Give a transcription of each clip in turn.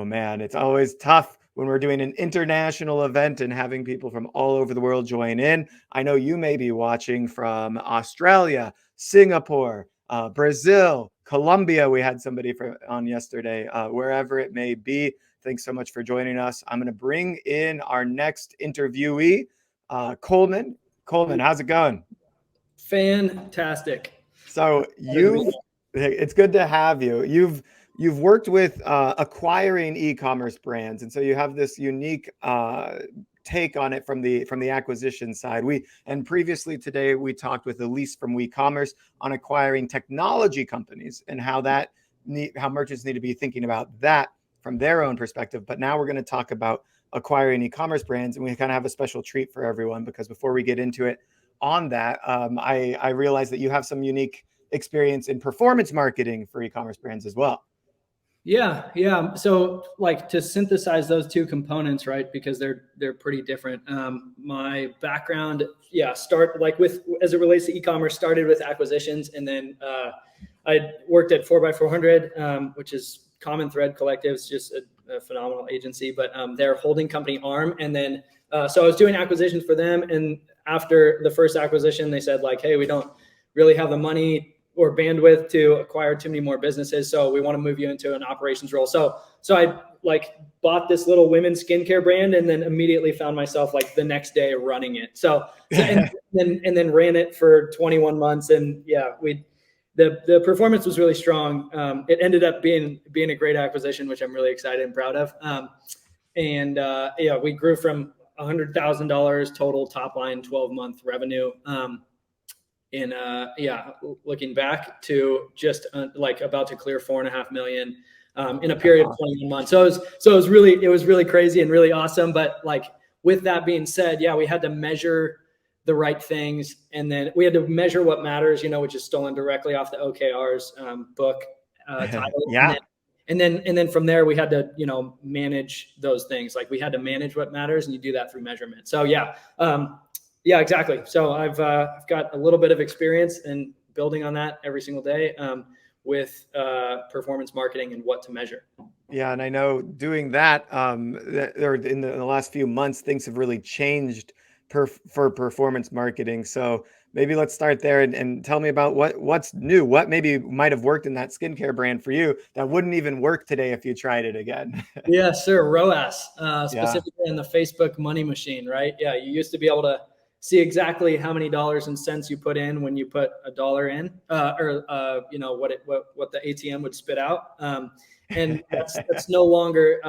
Oh man, it's always tough when we're doing an international event and having people from all over the world join in. I know you may be watching from Australia, Singapore, Brazil, Colombia. We had somebody on yesterday, wherever it may be. Thanks so much for joining us. I'm going to bring in our next interviewee, Kohlman. Kohlman, how's it going? Fantastic. So it's good to have you. You've worked with acquiring e-commerce brands, and so you have this unique take on it from the acquisition side. And previously today we talked with Elise from eCommerce on acquiring technology companies and how merchants need to be thinking about that from their own perspective. But now we're going to talk about acquiring e-commerce brands, and we kind of have a special treat for everyone because before we get into it on that, I realized that you have some unique experience in performance marketing for e-commerce brands as well. Yeah. So like to synthesize those two components, right? Because they're pretty different. My background, as it relates to e-commerce, started with acquisitions, and then I worked at 4x400, which is Common Thread Collectives, just a phenomenal agency, but their holding company arm. And then so I was doing acquisitions for them, and after the first acquisition, they said like, hey, we don't really have the money or bandwidth to acquire too many more businesses, so we want to move you into an operations role. So I bought this little women's skincare brand, and then immediately found myself like the next day running it. And then ran it for 21 months, and the performance was really strong. It ended up being a great acquisition, which I'm really excited and proud of. We grew from $100,000 total top line 12-month revenue. Looking back to just about to clear 4.5 million in a period of 21 months. So it was really crazy and really awesome. But like with that being said, we had to measure the right things, and then we had to measure what matters, which is stolen directly off the OKR's book title. Yeah. And then from there we had to, manage those things. Like we had to manage what matters, and you do that through measurement. So exactly. So I've got a little bit of experience in building on that every single day with performance marketing and what to measure. Yeah, and I know doing that, in the last few months, things have really changed for performance marketing. So maybe let's start there and tell me about what's new. What maybe might have worked in that skincare brand for you that wouldn't even work today if you tried it again. Yeah, sure. ROAS, specifically in the Facebook money machine, right? Yeah, you used to be able to see exactly how many dollars and cents you put in when you put $1 in, what the ATM would spit out. And that's no longer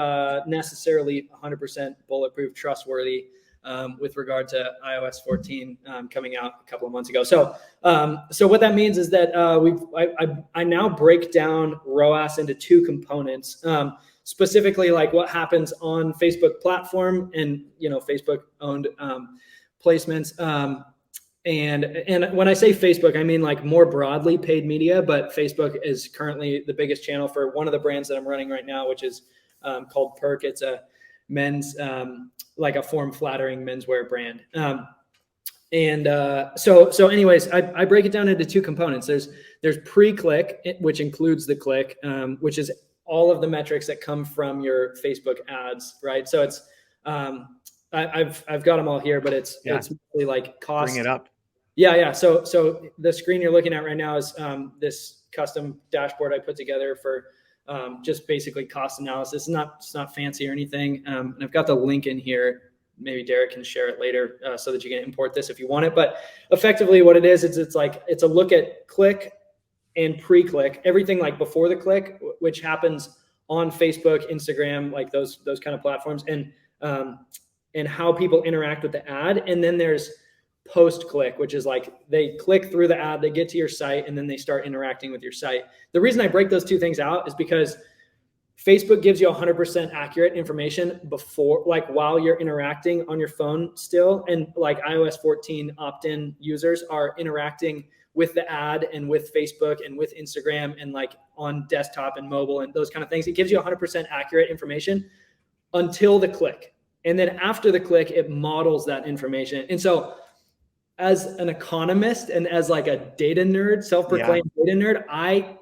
necessarily 100% bulletproof, trustworthy with regard to iOS 14 coming out a couple of months ago. So what that means is that I now break down ROAS into two components. Specifically, like what happens on Facebook platform and Facebook owned placements. And when I say Facebook, I mean like more broadly paid media, but Facebook is currently the biggest channel for one of the brands that I'm running right now, which is called Perk. It's a men's, like a form flattering menswear brand. So anyways, I break it down into two components. There's pre-click, which includes the click, which is all of the metrics that come from your Facebook ads, right? So it's, I've got them all here, but it's really like cost. Bring it up. Yeah. So the screen you're looking at right now is this custom dashboard I put together for just basically cost analysis. It's not fancy or anything. And I've got the link in here. Maybe Derric can share it later so that you can import this if you want it. But effectively what it is, it's a look at click and pre-click, everything like before the click, which happens on Facebook, Instagram, like those kind of platforms, and how people interact with the ad. And then there's post-click, which is like they click through the ad, they get to your site, and then they start interacting with your site. The reason I break those two things out is because Facebook gives you 100% accurate information before, like while you're interacting on your phone still. And like iOS 14 opt-in users are interacting with the ad and with Facebook and with Instagram and like on desktop and mobile and those kind of things. It gives you 100% accurate information until the click. And then after the click, it models that information. And so as an economist and as like a data nerd, self-proclaimed data nerd, I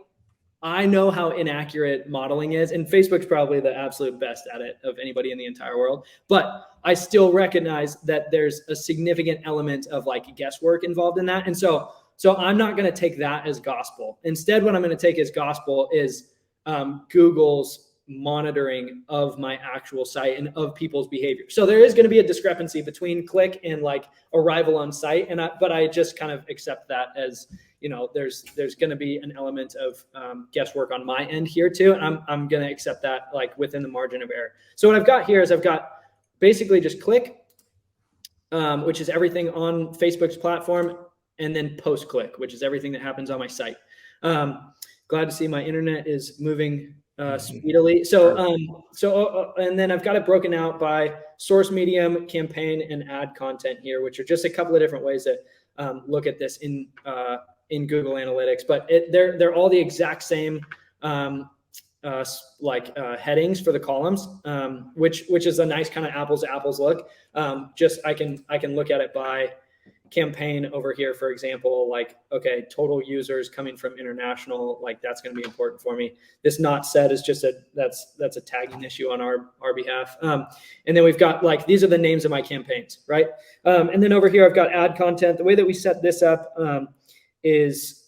I know how inaccurate modeling is, and Facebook's probably the absolute best at it of anybody in the entire world. But I still recognize that there's a significant element of like guesswork involved in that. And so I'm not going to take that as gospel. Instead, what I'm going to take as gospel is Google's monitoring of my actual site and of people's behavior. So there is going to be a discrepancy between click and like arrival on site. But I just kind of accept that as, there's going to be an element of guesswork on my end here too. And I'm going to accept that like within the margin of error. So what I've got here is I've got basically just click, which is everything on Facebook's platform, and then post click, which is everything that happens on my site. Glad to see my internet is moving speedily. So and then I've got it broken out by source medium, campaign, and ad content here, which are just a couple of different ways to look at this in Google Analytics. But they're all the exact same headings for the columns, which is a nice kind of apples to apples look. Just I can look at it by campaign over here, for example, like, okay, total users coming from international, like that's going to be important for me. This not set is just that's a tagging issue on our behalf. And then we've got like, these are the names of my campaigns, right? And then over here, I've got ad content. The way that we set this up is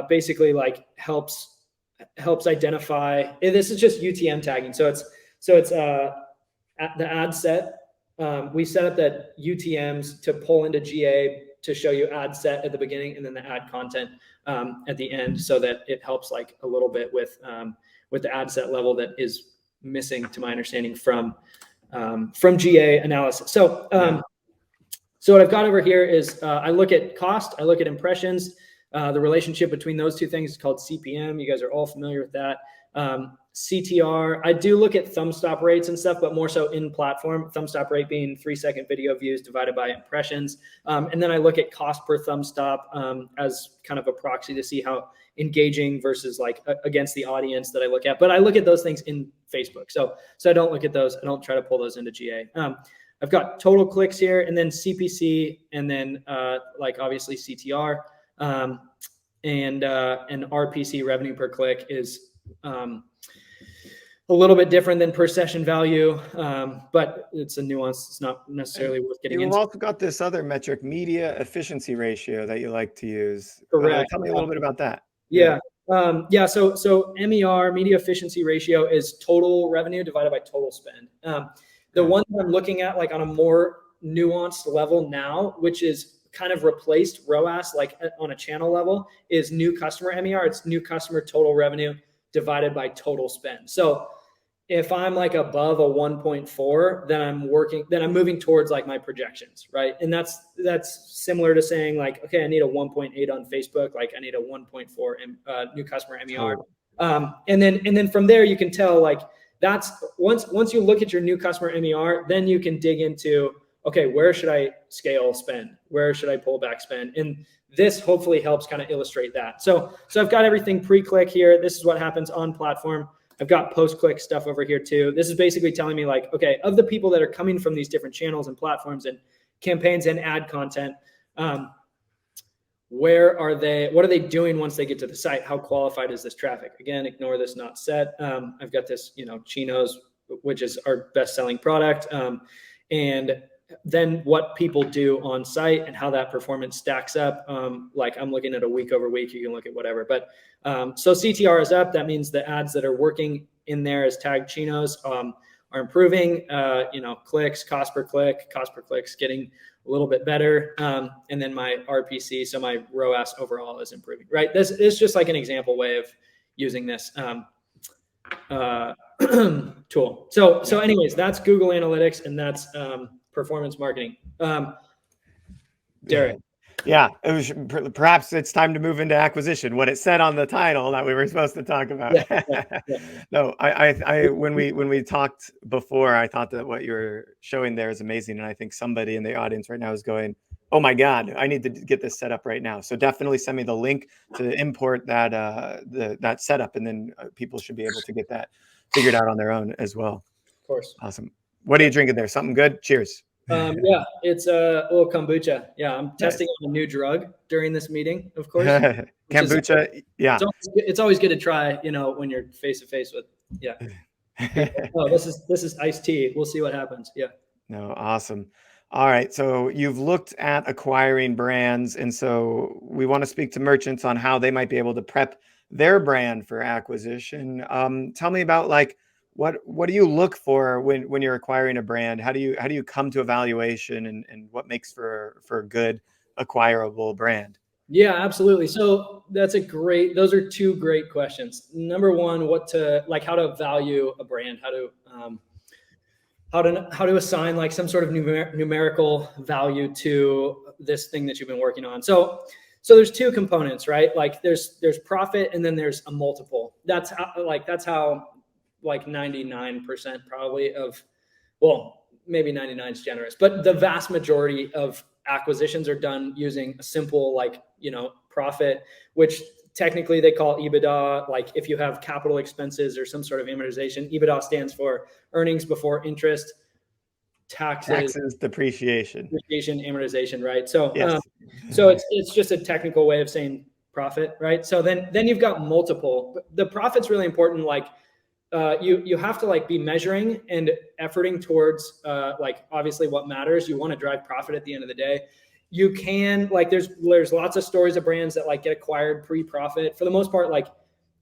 basically like helps identify, this is just UTM tagging. So it's the ad set. We set up that UTMs to pull into GA to show you ad set at the beginning and then the ad content at the end, so that it helps like a little bit with the ad set level that is missing, to my understanding, from GA analysis. So so what I've got over here is I look at cost, I look at impressions. The relationship between those two things is called CPM. You guys are all familiar with that. CTR, I do look at thumb stop rates and stuff, but more so in platform, thumb stop rate being 3-second video views divided by impressions. And then I look at cost per thumb stop as kind of a proxy to see how engaging versus like against the audience that I look at. But I look at those things in Facebook. So I don't look at those. I don't try to pull those into GA. I've got total clicks here, and then CPC, and then like obviously CTR, and RPC, revenue per click, is a little bit different than per session value, but it's a nuance. It's not necessarily worth getting into. You've also got this other metric, media efficiency ratio, that you like to use. Correct. Tell me a little bit about that. Yeah. So MER, media efficiency ratio, is total revenue divided by total spend. The one that I'm looking at like on a more nuanced level now, which is kind of replaced ROAS, like on a channel level, is new customer MER. It's new customer total revenue divided by total spend. So if I'm like above a 1.4, then I'm moving towards like my projections, right? And that's similar to saying like, okay, I need a 1.8 on Facebook, like I need a 1.4 new customer MER. And then from there you can tell like that's once you look at your new customer MER, then you can dig into, okay, where should I scale spend? Where should I pull back spend? And this hopefully helps kind of illustrate that. So I've got everything pre-click here. This is what happens on platform. I've got post-click stuff over here too. This is basically telling me like, okay, of the people that are coming from these different channels and platforms and campaigns and ad content, where are they? What are they doing once they get to the site? How qualified is this traffic? Again, ignore this not set. I've got this, chinos, which is our best-selling product. And then what people do on site and how that performance stacks up. Like I'm looking at a week over week, you can look at whatever, but so CTR is up. That means the ads that are working in there as tagged chinos are improving. Clicks, cost per click's getting a little bit better. And then my RPC, so my ROAS overall, is improving, right? This is just like an example way of using this tool. So anyways, that's Google Analytics, and that's performance marketing. Derric. Yeah, it was perhaps it's time to move into acquisition. What it said on the title that we were supposed to talk about. Yeah. No, I when we talked before, I thought that what you were showing there is amazing, and I think somebody in the audience right now is going, "Oh my God, I need to get this set up right now." So definitely send me the link to import that that setup, and then people should be able to get that figured out on their own as well. Of course. Awesome. What are you drinking there? Something good? Cheers. Yeah, it's a little kombucha. Yeah, I'm testing Nice. out a new drug during this meeting, of course, which is Kombucha, yeah. it's always good to try, when you're face to face with people. Oh, this is iced tea. We'll see what happens. Yeah. No, awesome. All right, so you've looked at acquiring brands, and so we want to speak to merchants on how they might be able to prep their brand for acquisition. Tell me about like what do you look for when you're acquiring a brand? How do you come to evaluation and what makes for a good acquirable brand? Yeah, absolutely. So those are two great questions. Number one, how to value a brand, how to assign like some sort of numerical value to this thing that you've been working on. So there's two components, right? Like there's profit and then there's a multiple. That's how 99% probably of, well, maybe 99 is generous, but the vast majority of acquisitions are done using a simple profit, which technically they call EBITDA. Like if you have capital expenses or some sort of amortization, EBITDA stands for earnings before interest, taxes, Depreciation. amortization, right? So Yes. so it's just a technical way of saying profit, right? So then you've got multiple. The profit's really important. Like you have to like be measuring and efforting towards obviously what matters. You want to drive profit at the end of the day. You can there's lots of stories of brands that like get acquired pre-profit. For the most part, like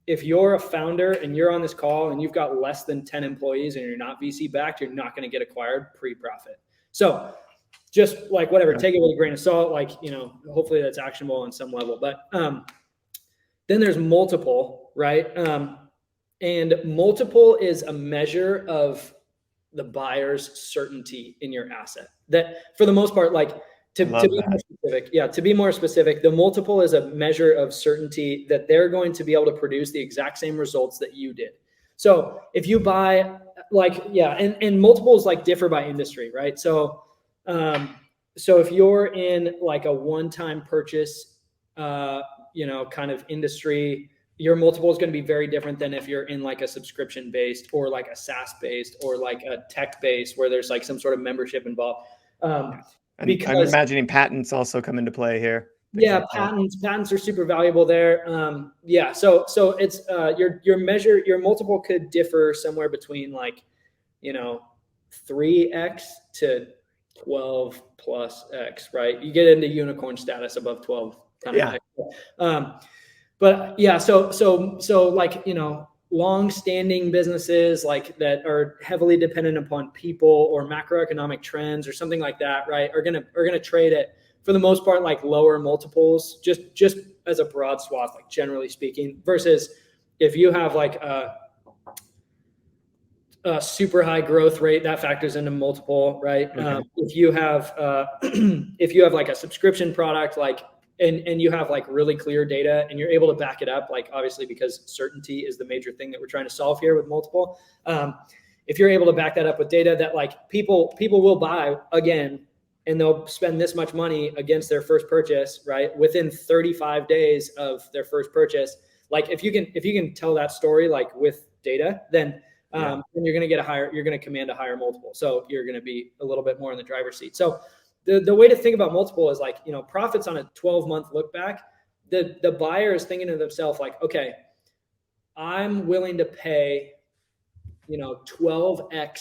if you're a founder and you're on this call and you've got less than 10 employees and you're not VC backed, you're not going to get acquired pre-profit. So just like whatever, take it with a grain of salt. Like, hopefully that's actionable on some level. But then there's multiple, right? And multiple is a measure of the buyer's certainty in your asset. That for the most part, like to be more specific, to be more specific, the multiple is a measure of certainty that they're going to be able to produce the exact same results that you did. So if you buy and multiples like differ by industry, right? So if you're in like a one-time purchase, kind of industry, your multiple is going to be very different than if you're in like a subscription based or like a SaaS based or like a tech based where there's like some sort of membership involved. Because I'm imagining patents also come into play here. Yeah, patents are super valuable there. So it's your multiple could differ somewhere between 3x to 12 plus x, right? You get into unicorn status above 12 kind of x. But yeah, so long-standing businesses like that are heavily dependent upon people or macroeconomic trends or something like that, right? Are gonna trade at, for the most part, like lower multiples, just as a broad swath, like generally speaking, versus if you have like a super high growth rate, that factors into multiple, right? Okay. If you have like a subscription product, and you have like really clear data and you're able to back it up, like obviously because certainty is the major thing that we're trying to solve here with multiple. If you're able to back that up with data that like people will buy again, and they'll spend this much money against their first purchase, right? Within 35 days of their first purchase. Like if you can tell that story, like with data, then you're going to command a higher multiple. So you're going to be a little bit more in the driver's seat. So the way to think about multiple is like, profits on a 12-month look back, the buyer is thinking to themselves like, okay, I'm willing to pay, 12x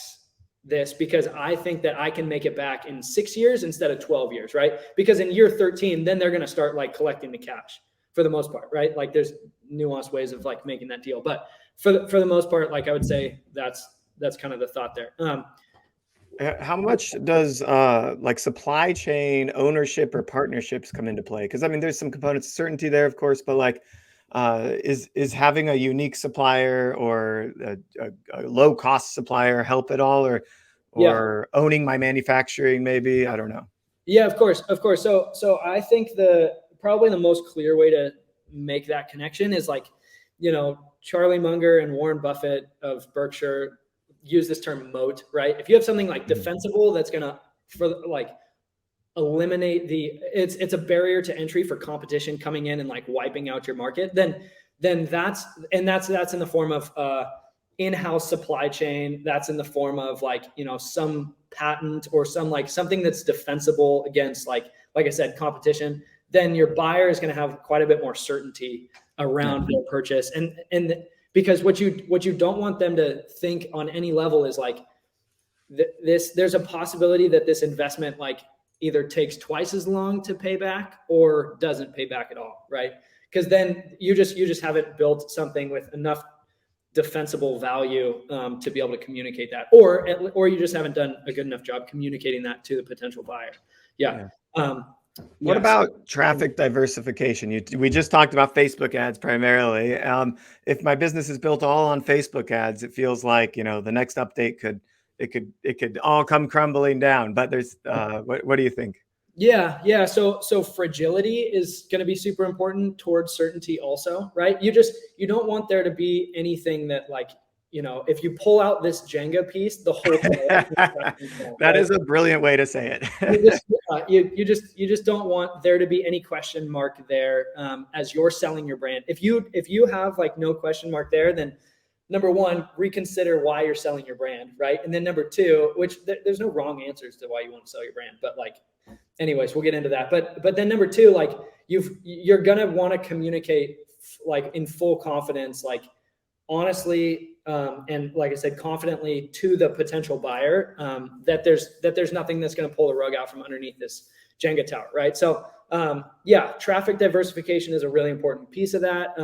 this because I think that I can make it back in 6 years instead of 12 years, right? Because in year 13, then they're going to start like collecting the cash for the most part, right? Like there's nuanced ways of like making that deal. But for the most part, like I would say that's kind of the thought there. How much does like supply chain ownership or partnerships come into play? Because I mean, there's some components of certainty there, of course, but like, is having a unique supplier or a low cost supplier help at all, or owning my manufacturing maybe? I don't know. Yeah, of course. So I think probably the most clear way to make that connection is like, Charlie Munger and Warren Buffett of Berkshire use this term moat, right? If you have something like defensible that's gonna eliminate it's a barrier to entry for competition coming in and like wiping out your market, then that's in the form of in-house supply chain that's in the form of like, some patent or something that's defensible against like I said, competition, then your buyer is going to have quite a bit more certainty around their purchase. And because what you don't want them to think on any level is like there's a possibility that this investment like either takes twice as long to pay back or doesn't pay back at all, right? Because then you just haven't built something with enough defensible value to be able to communicate that, or you just haven't done a good enough job communicating that to the potential buyer. What about traffic diversification? We just talked about Facebook ads primarily. If my business is built all on Facebook ads, it feels like the next update could all come crumbling down. But there's what do you think? Yeah. So fragility is going to be super important towards certainty also, right? You don't want there to be anything that like, if you pull out this Jenga piece, the whole that is a brilliant way to say it. you just don't want there to be any question mark there as you're selling your brand. If you have like no question mark there, then number one, reconsider why you're selling your brand, right? And then number two, which there's no wrong answers to why you want to sell your brand, but like, anyways, we'll get into that. But then number two, like you're gonna want to communicate like in full confidence, like honestly, and like I said, confidently to the potential buyer that there's nothing that's going to pull the rug out from underneath this Jenga tower, right? So traffic diversification is a really important piece of that.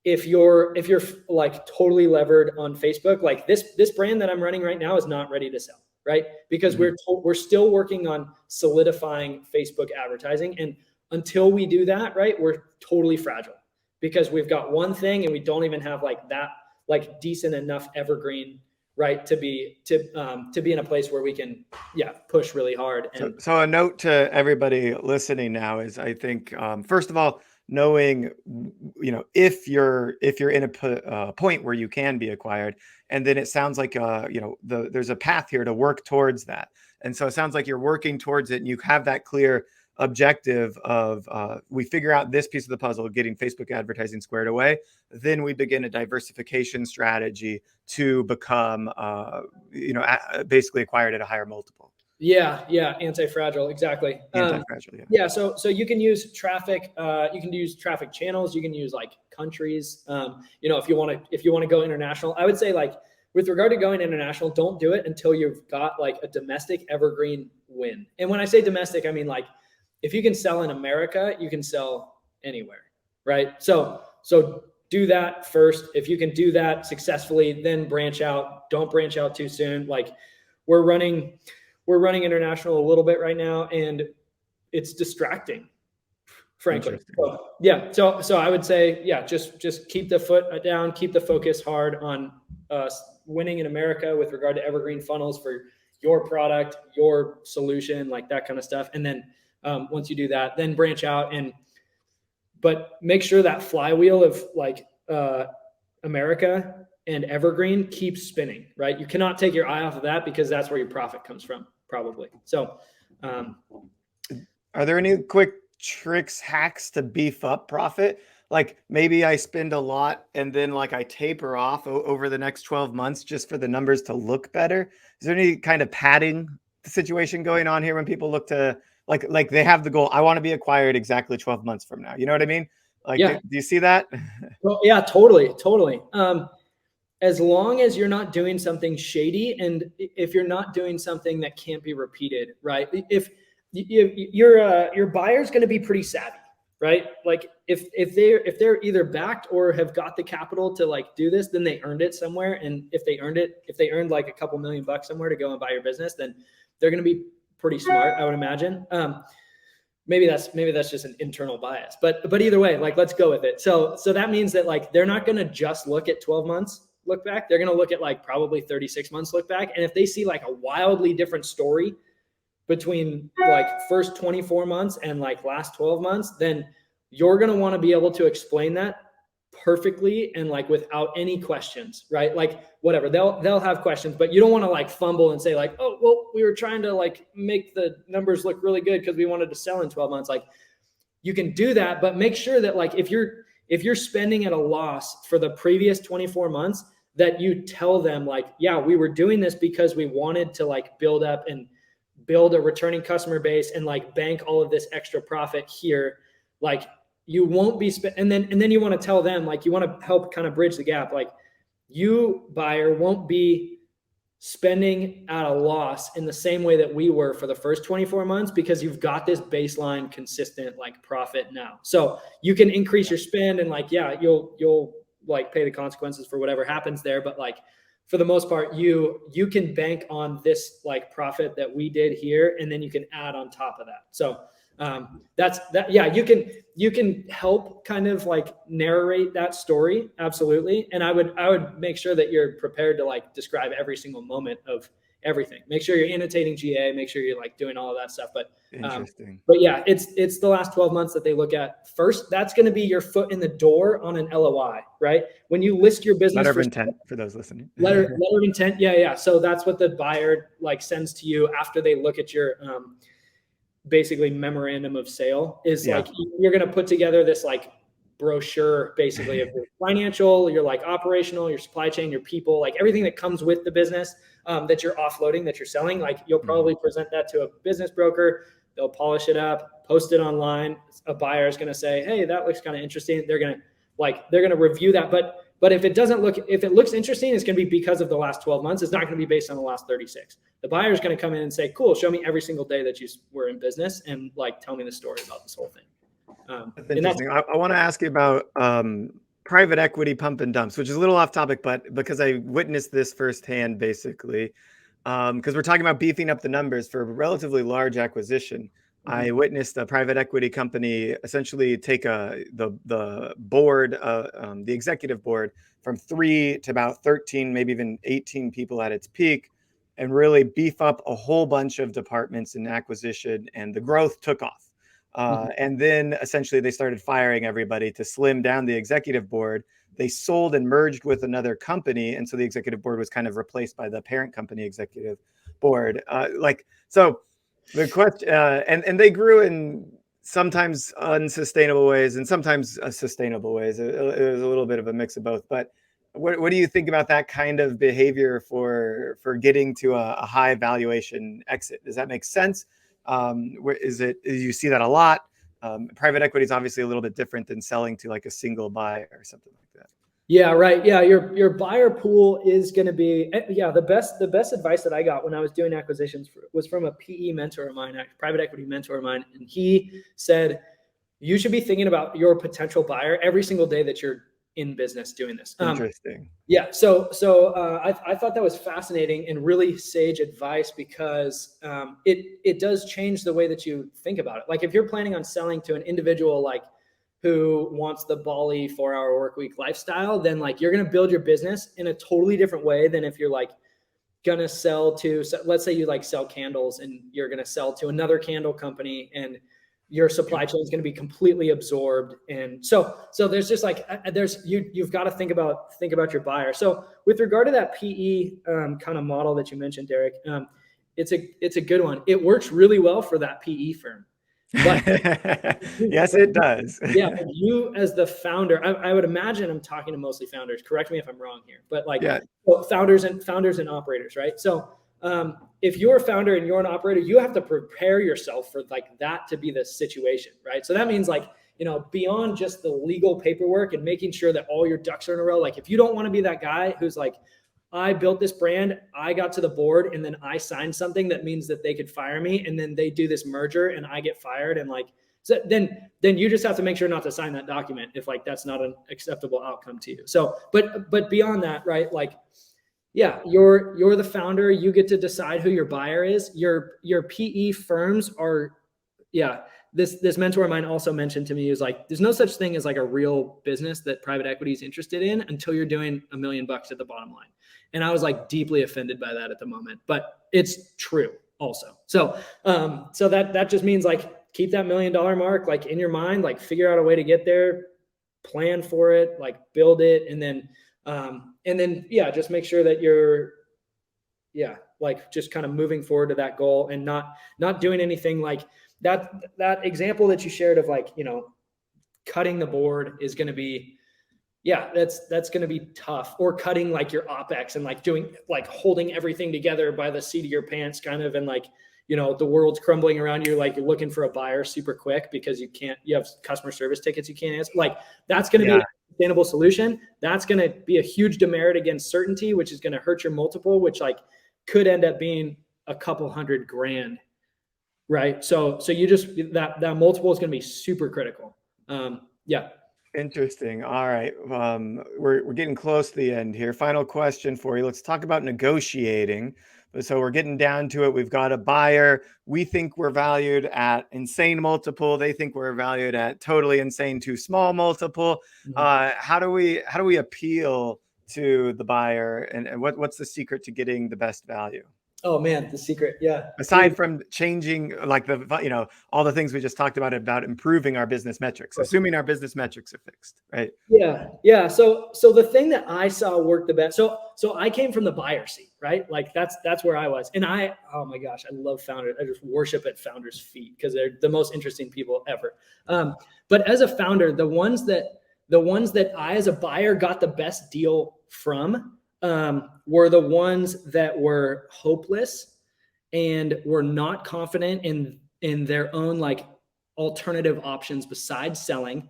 If you're like totally levered on Facebook, like this brand that I'm running right now is not ready to sell, right? Because we're still working on solidifying Facebook advertising, and until we do that, right, we're totally fragile because we've got one thing and we don't even have like that like decent enough evergreen, right, to be in a place where we can push really hard. And so a note to everybody listening now is, I think first of all, knowing if you're in a point where you can be acquired, and then it sounds like there's a path here to work towards that, and so it sounds like you're working towards it and you have that clear objective of we figure out this piece of the puzzle, getting Facebook advertising squared away, then we begin a diversification strategy to become basically acquired at a higher multiple. Anti-fragile, exactly. Anti-fragile, so you can use traffic, you can use traffic channels, you can use like countries. If you want to go international, I would say like with regard to going international, don't do it until you've got like a domestic evergreen win. And when I say domestic, I mean like if you can sell in America, you can sell anywhere, right? So do that first. If you can do that successfully, then branch out. Don't branch out too soon. Like we're running international a little bit right now, and it's distracting, frankly. So I would say, just keep the foot down, keep the focus hard on winning in America with regard to evergreen funnels for your product, your solution, like that kind of stuff. And then once you do that, then branch out but make sure that flywheel of like America and evergreen keeps spinning, right? You cannot take your eye off of that because that's where your profit comes from, probably. So are there any quick tricks, hacks to beef up profit? Like maybe I spend a lot and then like I taper off over the next 12 months just for the numbers to look better. Is there any kind of padding situation going on here when people look to like they have the goal, I want to be acquired exactly 12 months from now? You know what I mean? Like, do you see that? Well, yeah, totally. As long as you're not doing something shady, and if you're not doing something that can't be repeated, right? If your buyer's going to be pretty savvy, right? Like if they're either backed or have got the capital to like do this, then they earned it somewhere. And if they earned like a couple $1 million somewhere to go and buy your business, then they're going to be pretty smart, I would imagine. Maybe that's just an internal bias, but either way, like let's go with it. So that means that like they're not going to just look at 12 months look back. They're going to look at like probably 36 months look back. And if they see like a wildly different story between like first 24 months and like last 12 months, then you're going to want to be able to explain that perfectly and like without any questions, right? Like whatever, they'll have questions, but you don't want to like fumble and say like, oh, well, we were trying to like make the numbers look really good because we wanted to sell in 12 months. Like you can do that, but make sure that like if you're spending at a loss for the previous 24 months, that you tell them like, yeah, we were doing this because we wanted to like build up and build a returning customer base and like bank all of this extra profit here. Like you won't be and then you want to tell them, like, you want to help kind of bridge the gap. Like, you, buyer, won't be spending at a loss in the same way that we were for the first 24 months, because you've got this baseline consistent like profit now. So you can increase your spend and like, yeah, you'll like pay the consequences for whatever happens there. But like, for the most part, you can bank on this like profit that we did here, and then you can add on top of that. So that's that. Yeah, you can help kind of like narrate that story. Absolutely. And I would make sure that you're prepared to like describe every single moment of everything. Make sure you're annotating GA, make sure you're like doing all of that stuff. But Interesting. But yeah, it's the last 12 months that they look at first. That's going to be your foot in the door on an LOI, right? When you list your business, letter of intent for those listening. letter of intent. Yeah. So that's what the buyer like sends to you after they look at your basically memorandum of sale. Is like, you're going to put together this like brochure basically of your financial, your like operational, your supply chain, your people, like everything that comes with the business that you're offloading, that you're selling. Like, you'll probably present that to a business broker. They'll polish it up, post it online. A buyer is going to say, hey, that looks kind of interesting. They're going to review that. But if it looks interesting, it's going to be because of the last 12 months. It's not going to be based on the last 36. The buyer is going to come in and say, cool, show me every single day that you were in business and like, tell me the story about this whole thing. That's interesting. I want to ask you about private equity pump and dumps, which is a little off topic, but because I witnessed this firsthand, basically, because we're talking about beefing up the numbers for a relatively large acquisition. I witnessed a private equity company essentially take the board, the executive board, from 3 to about 13, maybe even 18 people at its peak, and really beef up a whole bunch of departments in acquisition, and the growth took off. And then essentially they started firing everybody to slim down the executive board. They sold and merged with another company, and so the executive board was kind of replaced by the parent company executive board. So the question, and they grew in sometimes unsustainable ways and sometimes sustainable ways. It was a little bit of a mix of both. But what do you think about that kind of behavior for getting to a high valuation exit? Does that make sense? Do you see that a lot? Private equity is obviously a little bit different than selling to like a single buyer or something like that. Yeah, right. Yeah, your buyer pool is going to be, the best advice that I got when I was doing acquisitions was from a PE mentor of mine, a private equity mentor of mine, and he said you should be thinking about your potential buyer every single day that you're in business doing this. Interesting. Yeah. So I thought that was fascinating and really sage advice, because it does change the way that you think about it. Like, if you're planning on selling to an individual, like, who wants the Bali 4-hour work week lifestyle, then like, you're going to build your business in a totally different way than if you're like going to sell to, let's say you like sell candles and you're going to sell to another candle company, and your supply chain is going to be completely absorbed. And so there's just like, you've got to think about your buyer. So with regard to that PE kind of model that you mentioned, Derric, it's a good one. It works really well for that PE firm. But yes, it does. Yeah, but you as the founder, I would imagine I'm talking to mostly founders. Correct me if I'm wrong here, but like, founders and operators, right? So if you're a founder and you're an operator, you have to prepare yourself for like that to be the situation, right? So that means like, beyond just the legal paperwork and making sure that all your ducks are in a row. Like, if you don't want to be that guy who's like, I built this brand, I got to the board, and then I signed something that means that they could fire me, and then they do this merger and I get fired, and like, so then you just have to make sure not to sign that document if like that's not an acceptable outcome to you. So, but beyond that, right? Like, yeah, you're the founder. You get to decide who your buyer is. Your PE firms are, This mentor of mine also mentioned to me, is like, there's no such thing as like a real business that private equity is interested in until you're doing $1 million at the bottom line. And I was like deeply offended by that at the moment, but it's true also. So that just means like, keep that $1 million mark, like in your mind, like figure out a way to get there, plan for it, like build it. And then, just make sure that you're, like just kind of moving forward to that goal, and not doing anything like that example that you shared of like, cutting the board is going to be, yeah, that's going to be tough. Or cutting like your OpEx and like doing like holding everything together by the seat of your pants kind of, and like, you know, the world's crumbling around you. Like you're looking for a buyer super quick because you have customer service tickets you can't answer. Like that's going to be a sustainable solution. That's going to be a huge demerit against certainty, which is going to hurt your multiple, which like could end up being a couple $100,000. Right. So you just, that multiple is going to be super critical. Yeah. Interesting. All right. We're getting close to the end here. Final question for you. Let's talk about negotiating. So we're getting down to it. We've got a buyer. We think we're valued at insane multiple. They think we're valued at totally insane too small multiple. How do we appeal to the buyer, and what's the secret to getting the best value? Oh man, the secret. Yeah. Aside from changing like all the things we just talked about improving our business metrics, assuming our business metrics are fixed, right? Yeah. Yeah. So the thing that I saw work the best, so I came from the buyer seat, right? Like that's where I was. And oh my gosh, I love founders. I just worship at founders' feet because they're the most interesting people ever. But as a founder, the ones that I, as a buyer, got the best deal from were the ones that were hopeless and were not confident in their own like alternative options besides selling,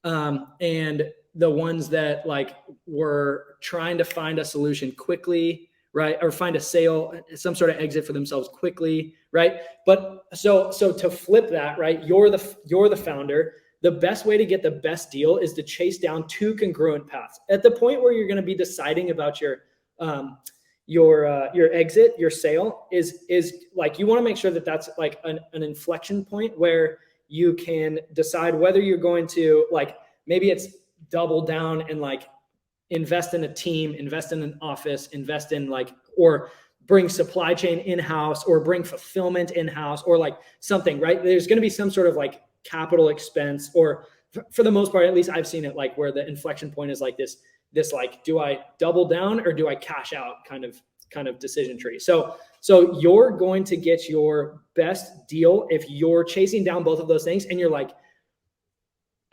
and the ones that like were trying to find a solution quickly, right, or find a sale, some sort of exit for themselves quickly, right? But so to flip that, right, you're the founder. The best way to get the best deal is to chase down two congruent paths. At the point where you're going to be deciding about your exit, your sale is like, you want to make sure that that's like an inflection point where you can decide whether you're going to like, maybe it's double down and like invest in a team, invest in an office, invest in like, or bring supply chain in-house or bring fulfillment in-house or like something, right? There's going to be some sort of like capital expense, or for the most part, at least I've seen it like where the inflection point is like this like, do I double down or do I cash out kind of decision tree. So you're going to get your best deal if you're chasing down both of those things and you're like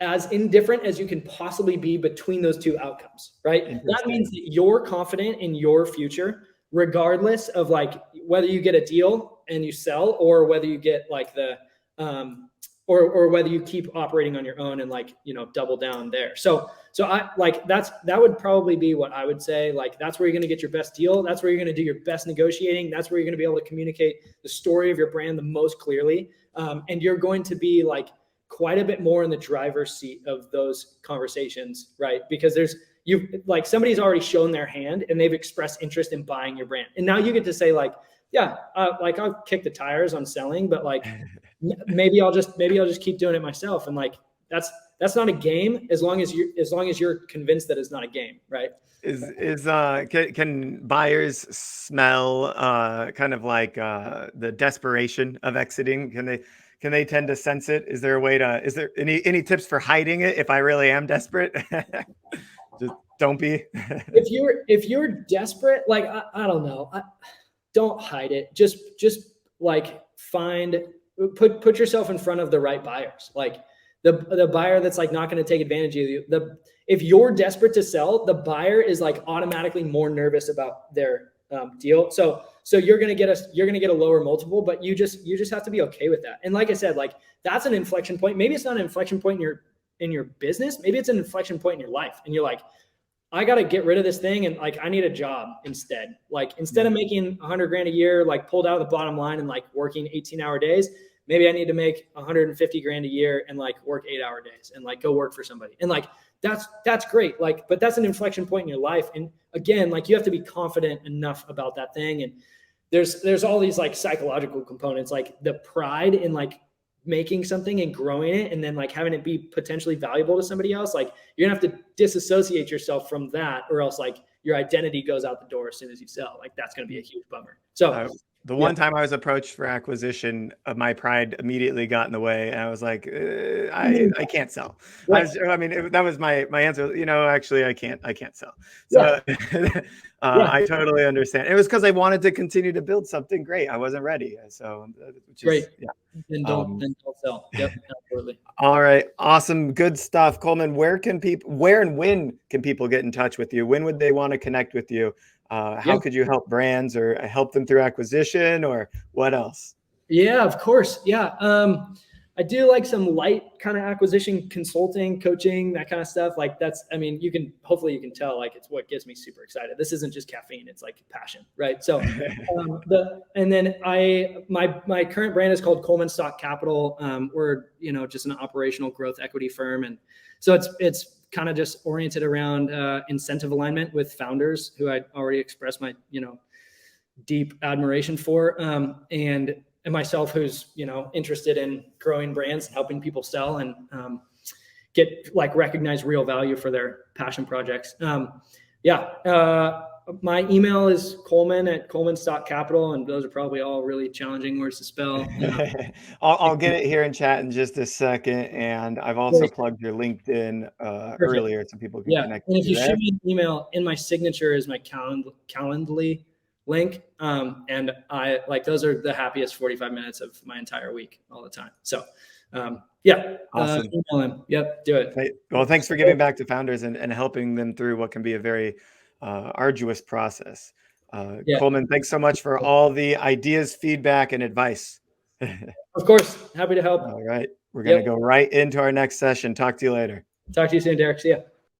as indifferent as you can possibly be between those two outcomes, right? That means that you're confident in your future, regardless of like whether you get a deal and you sell or whether you get like the or whether you keep operating on your own and like, you know, double down there. So I like, that would probably be what I would say. Like, that's where you're going to get your best deal. That's where you're going to do your best negotiating. That's where you're going to be able to communicate the story of your brand the most clearly. And you're going to be like quite a bit more in the driver's seat of those conversations, right? Because like somebody's already shown their hand and they've expressed interest in buying your brand. And now you get to say like, yeah, like I'll kick the tires on selling, but like maybe I'll just keep doing it myself. And like, that's not a game as long as you're convinced that it's not a game, right? Can buyers smell kind of like the desperation of exiting? Can they tend to sense it? Is there any tips for hiding it if I really am desperate? Just don't be. if you're desperate, like I don't know, don't hide it. Just like put yourself in front of the right buyers. Like the buyer that's like not going to take advantage of you. If you're desperate to sell, the buyer is like automatically more nervous about their deal. So you're going to get a lower multiple, but you just have to be okay with that. And like I said, like that's an inflection point. Maybe it's not an inflection point in your business. Maybe it's an inflection point in your life. And you're like, I got to get rid of this thing. And like, I need a job instead. Like instead of making $100,000 a year, like pulled out of the bottom line and like working 18-hour days, maybe I need to make $150,000 a year and like work 8-hour days and like go work for somebody. And like, that's great. Like, but that's an inflection point in your life. And again, like you have to be confident enough about that thing. And there's all these like psychological components, like the pride in like making something and growing it and then like having it be potentially valuable to somebody else. Like you're gonna have to disassociate yourself from that, or else like your identity goes out the door as soon as you sell. Like that's gonna be a huge bummer. So The Yeah. one time I was approached for acquisition, my pride immediately got in the way, and I was like, I can't sell. Right. I mean, that was my answer. Actually, I can't sell. Yeah. So Yeah. I totally understand. It was because I wanted to continue to build something great. I wasn't ready. So, which Great. is, yeah. Then Um, don't sell. Yep. Absolutely. all right, awesome, good stuff, Coleman. Where and when can people get in touch with you? When would they want to connect with you? Yeah. How could you help brands or help them through acquisition, or what else? Yeah, of course. Yeah. I do like some light kind of acquisition consulting, coaching, that kind of stuff. Like I mean, hopefully you can tell, like, it's what gets me super excited. This isn't just caffeine. It's like passion. Right. So, and then my current brand is called Kohlman Stock Capital. We're, just an operational growth equity firm. And so it's kind of just oriented around, incentive alignment with founders who I already expressed my, deep admiration for, and myself, who's interested in growing brands, helping people sell, and get recognize real value for their passion projects. My email is Kohlman Stock Capital, and those are probably all really challenging words to spell. I'll get it here in chat in just a second, and I've also plugged your LinkedIn earlier so people can connect and with if you you there. shoot me an email, in my signature is my Calendly link, and I those are the happiest 45 minutes of my entire week all the time. So Awesome. email him. Yep, do it. Well, thanks for giving back to founders and helping them through what can be a very arduous process. Kohlman, thanks so much for all the ideas, feedback, and advice. Of course, happy to help. All right, we're going to go right into our next session. Talk to you later. Talk to you soon, Derric. See ya.